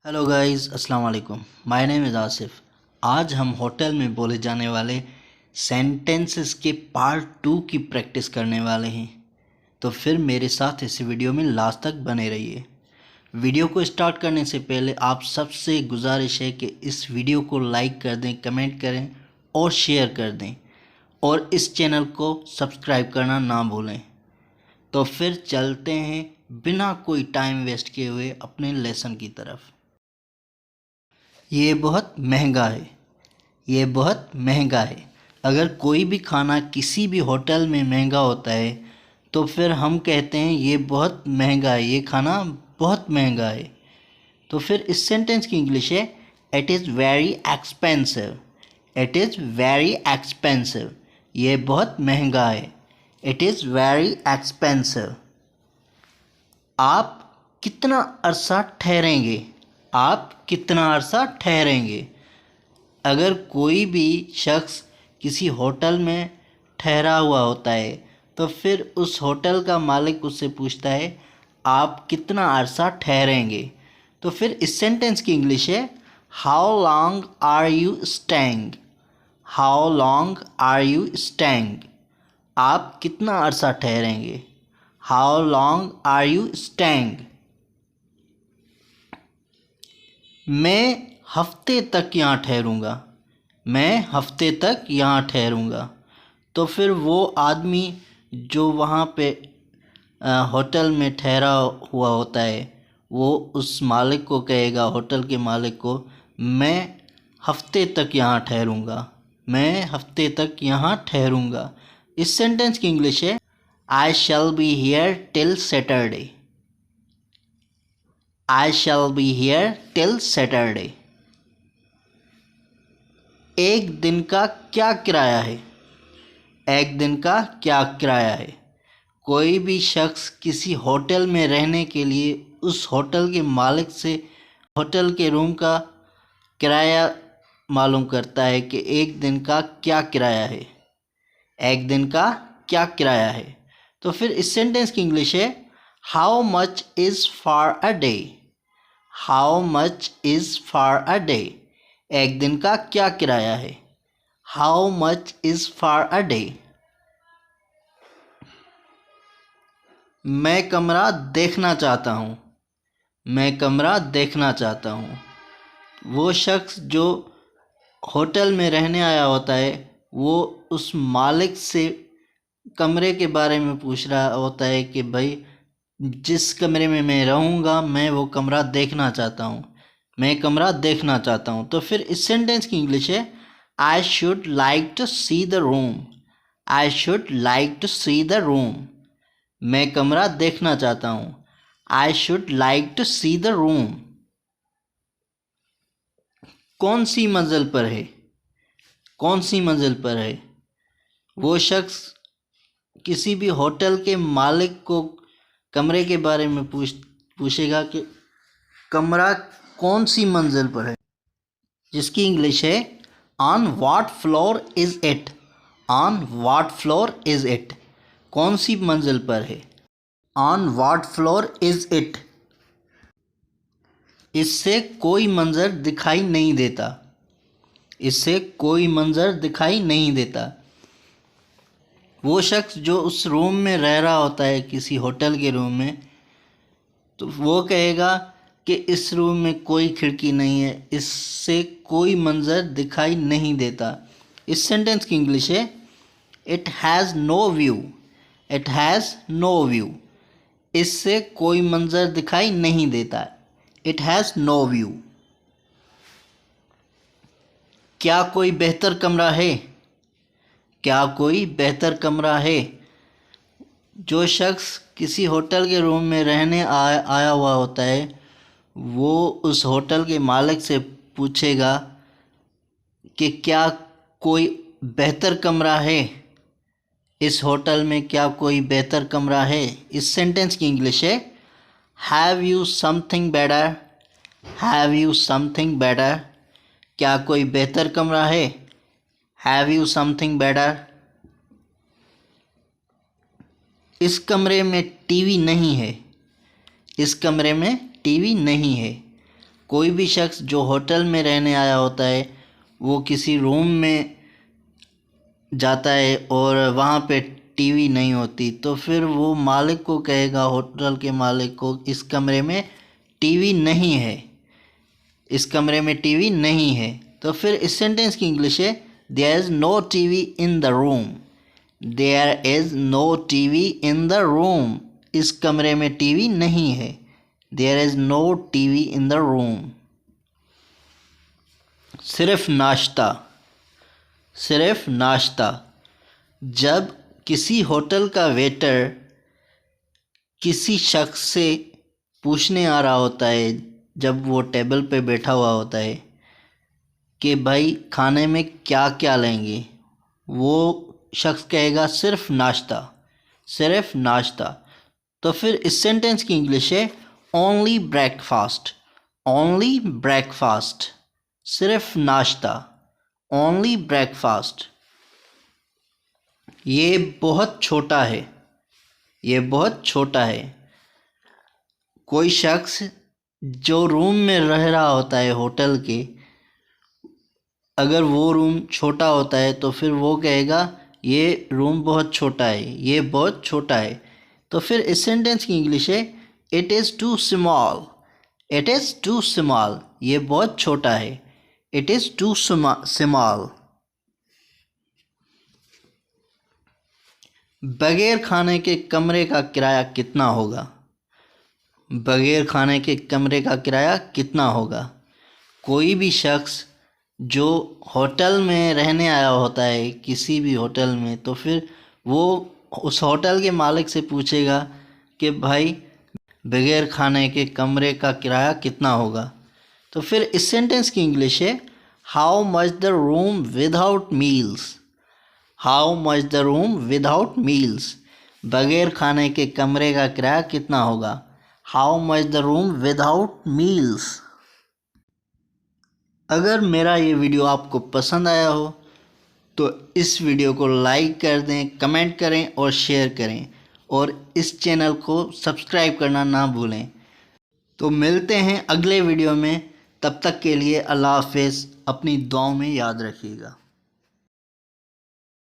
Hello guys, अस्सलाम वालेकुम। My name is Asif. आज हम होटल में बोले जाने वाले सेंटेंसेस के पार्ट 2 की प्रैक्टिस करने वाले हैं। तो फिर मेरे साथ इस वीडियो में लास्ट तक बने रहिए। वीडियो को स्टार्ट करने से पहले आप सबसे गुजारिश है कि इस वीडियो को लाइक कर दें, कमेंट करें और शेयर कर दें, और इस चैनल को सब्सक्राइब करना ना भूलें। तो फिर चलते हैं बिना कोई टाइम वेस्ट किए हुए अपने लेसन की तरफ। ये बहुत महंगा है। ये बहुत महंगा है। अगर कोई भी खाना किसी भी होटल में महंगा होता है तो फिर हम कहते हैं ये बहुत महंगा है, ये खाना बहुत महंगा है। तो फिर इस सेंटेंस की इंग्लिश है it is very expensive. It is very expensive. ये बहुत महंगा है। It is very expensive. आप कितना अरसा ठहरेंगे? आप कितना अरसा ठहरेंगे? अगर कोई भी शख्स किसी होटल में ठहरा हुआ होता है तो फिर उस होटल का मालिक उससे पूछता है आप कितना अरसा ठहरेंगे। तो फिर इस सेंटेंस की इंग्लिश है how long are you staying. How long are you staying. आप कितना अरसा ठहरेंगे। How long are you staying. मैं हफ्ते तक यहाँ ठहरूँगा। मैं हफ्ते तक यहाँ ठहरूँगा। तो फिर वो आदमी जो वहाँ पे होटल में ठहरा हुआ होता है वो उस मालिक को कहेगा, होटल के मालिक को, मैं हफ्ते तक यहाँ ठहरूँगा। मैं हफ्ते तक यहाँ ठहरूँगा। इस सेंटेंस की इंग्लिश है I shall be here till Saturday. I shall be here till Saturday. एक दिन का क्या किराया है? एक दिन का क्या किराया है? कोई भी शख्स किसी होटल में रहने के लिए उस होटल के मालिक से होटल के रूम का किराया मालूम करता है कि एक दिन का क्या किराया है। एक दिन का क्या किराया है। तो फिर इस सेंटेंस की इंग्लिश है how much is for a day. How much is for a day. एक दिन का क्या किराया है। How much is for a day. मैं कमरा देखना चाहता हूँ। मैं कमरा देखना चाहता हूँ। वो शख्स जो होटल में रहने आया होता है वो उस मालिक से कमरे के बारे में पूछ रहा होता है कि भाई जिस कमरे में मैं रहूँगा मैं वो कमरा देखना चाहता हूँ। मैं कमरा देखना चाहता हूँ। तो फिर इस सेंटेंस की इंग्लिश है I should like to see the room. I should like to see the room. मैं कमरा देखना चाहता हूँ। I should like to see the room. कौन सी मंजिल पर है? कौन सी मंजिल पर है? वो शख्स किसी भी होटल के मालिक को कमरे के बारे में पूछेगा कि कमरा कौन सी मंजिल पर है, जिसकी इंग्लिश है on what floor is it. On what floor is it. कौन सी मंजिल पर है। On what floor is it. इससे कोई मंजर दिखाई नहीं देता। इससे कोई मंजर दिखाई नहीं देता। वो शख्स जो उस रूम में रह रहा होता है किसी होटल के रूम में, तो वो कहेगा कि इस रूम में कोई खिड़की नहीं है, इससे कोई मंजर दिखाई नहीं देता। इस सेंटेंस की इंग्लिश है it has no view. It has no view. इससे कोई मंजर दिखाई नहीं देता। It has no view. क्या कोई बेहतर कमरा है? क्या कोई बेहतर कमरा है? जो शख्स किसी होटल के रूम में रहने आया हुआ होता है वो उस होटल के मालिक से पूछेगा कि क्या कोई बेहतर कमरा है। इस होटल में क्या कोई बेहतर कमरा है। इस सेंटेंस की इंग्लिश है have you something better. Have you something better. क्या कोई बेहतर कमरा है। Have you something better. इस कमरे में टीवी नहीं है। इस कमरे में टीवी नहीं है। कोई भी शख्स जो होटल में रहने आया होता है वो किसी रूम में जाता है और वहाँ पे टीवी नहीं होती, तो फिर वो मालिक को कहेगा, होटल के मालिक को, इस कमरे में टीवी नहीं है, इस कमरे में टीवी नहीं है। तो फिर इस सेंटेंस की इंग्लिश है there is no TV in the room. There is no TV in the room. इस कमरे में टीवी नहीं है। There is no TV in the room. सिर्फ नाश्ता। सिर्फ नाश्ता। जब किसी होटल का वेटर किसी शख्स से पूछने आ रहा होता है, जब वो टेबल पे बैठा हुआ होता है कि भाई खाने में क्या क्या लेंगे, वो शख्स कहेगा सिर्फ नाश्ता, सिर्फ नाश्ता। तो फिर इस सेंटेंस की इंग्लिश है ओनली ब्रेकफास्ट। Only breakfast. सिर्फ नाश्ता, ओनली ब्रेकफास्ट। ये बहुत छोटा है। ये बहुत छोटा है। कोई शख्स जो रूम में रह रहा होता है होटल के, अगर वो रूम छोटा होता है तो फिर वो कहेगा ये रूम बहुत छोटा है, ये बहुत छोटा है। तो फिर इस सेंटेंस की इंग्लिश है it is too small. It is too small. ये बहुत छोटा है। It is too small. बगैर खाने के कमरे का किराया कितना होगा? बगैर खाने के कमरे का किराया कितना होगा? कोई भी शख्स जो होटल में रहने आया होता है किसी भी होटल में, तो फिर वो उस होटल के मालिक से पूछेगा कि भाई बगैर खाने के कमरे का किराया कितना होगा। तो फिर इस सेंटेंस की इंग्लिश है how much the room without meals. How much the room without meals. बगैर खाने के कमरे का किराया कितना होगा? How much the room without meals. अगर मेरा ये वीडियो आपको पसंद आया हो तो इस वीडियो को लाइक कर दें, कमेंट करें और शेयर करें, और इस चैनल को सब्सक्राइब करना ना भूलें। तो मिलते हैं अगले वीडियो में। तब तक के लिए अल्लाह हाफ़िज़। अपनी दुआओं में याद रखिएगा।